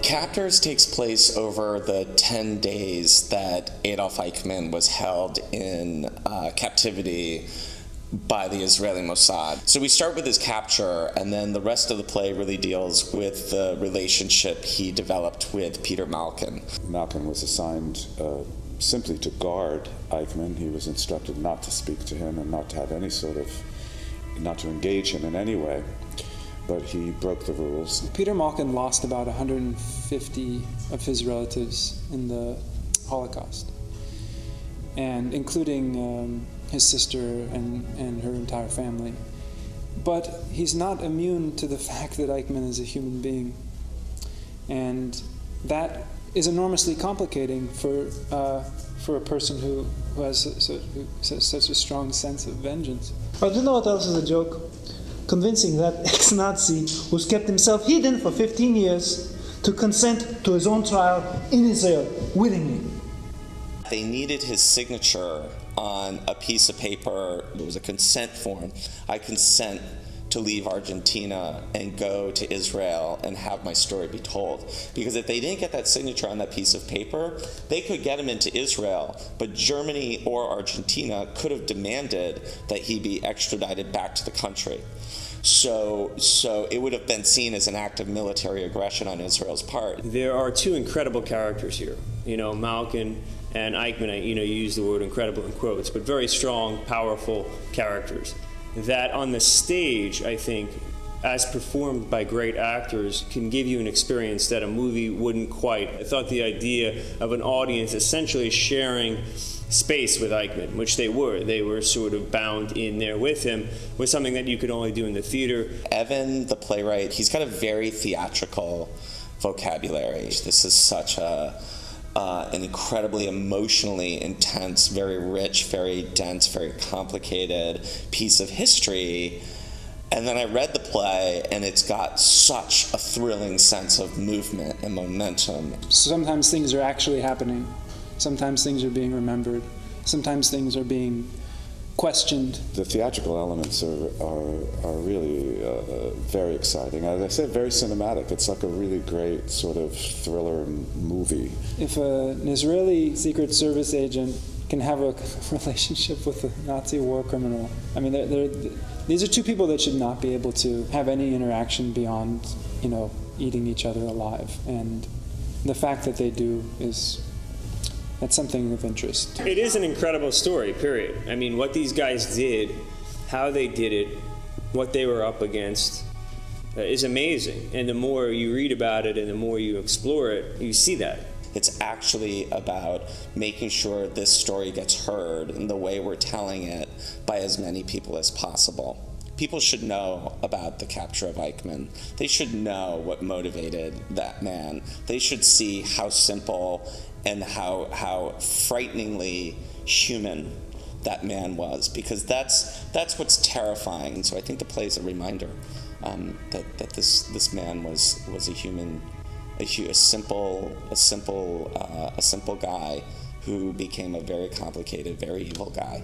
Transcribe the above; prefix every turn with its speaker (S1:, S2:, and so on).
S1: CAPTORS takes place over the 10 days that Adolf Eichmann was held in captivity by the Israeli Mossad. So we start with his capture, and then the rest of the play really deals with the relationship he developed with Peter Malkin.
S2: Malkin was assigned simply to guard Eichmann. He was instructed not to speak to him and not to have any sort of, not to engage him in any way. But he broke the rules.
S3: Peter Malkin lost about 150 of his relatives in the Holocaust, and including his sister and her entire family. But he's not immune to the fact that Eichmann is a human being, and that is enormously complicating for a person who has such a strong sense of vengeance.
S4: But you know what else is a joke? Convincing that ex-Nazi who's kept himself hidden for 15 years to consent to his own trial in Israel willingly.
S1: They needed his signature on a piece of paper. It was a consent form. I consent to leave Argentina and go to Israel and have my story be told. Because if they didn't get that signature on that piece of paper, they could get him into Israel, but Germany or Argentina could have demanded that he be extradited back to the country. So it would have been seen as an act of military aggression on Israel's part.
S5: There are two incredible characters here. Malkin and Eichmann, you use the word incredible in quotes, but very strong, powerful characters that on the stage, I think, as performed by great actors, can give you an experience that a movie wouldn't quite. I thought the idea of an audience essentially sharing space with Eichmann, which they were sort of bound in there with him, was something that you could only do in the theater.
S1: Evan, the playwright, he's got a very theatrical vocabulary. This is such an incredibly emotionally intense, very rich, very dense, very complicated piece of history. And then I read the play, and it's got such a thrilling sense of movement and momentum.
S3: Sometimes things are actually happening. Sometimes things are being remembered. Sometimes things are being questioned.
S2: The theatrical elements are really very exciting. As I said, very cinematic. It's like a really great sort of thriller movie.
S3: If an Israeli Secret Service agent can have a relationship with a Nazi war criminal, I mean, these are two people that should not be able to have any interaction beyond, eating each other alive. And the fact that they do that's something of interest.
S5: It is an incredible story, period. I mean, what these guys did, how they did it, what they were up against is amazing. And the more you read about it and the more you explore it, you see that.
S1: It's actually about making sure this story gets heard in the way we're telling it by as many people as possible. People should know about the capture of Eichmann. They should know what motivated that man. They should see how simple and how frighteningly human that man was, because that's what's terrifying. And so I think the play is a reminder that this man was a human, a simple guy who became a very complicated, very evil guy.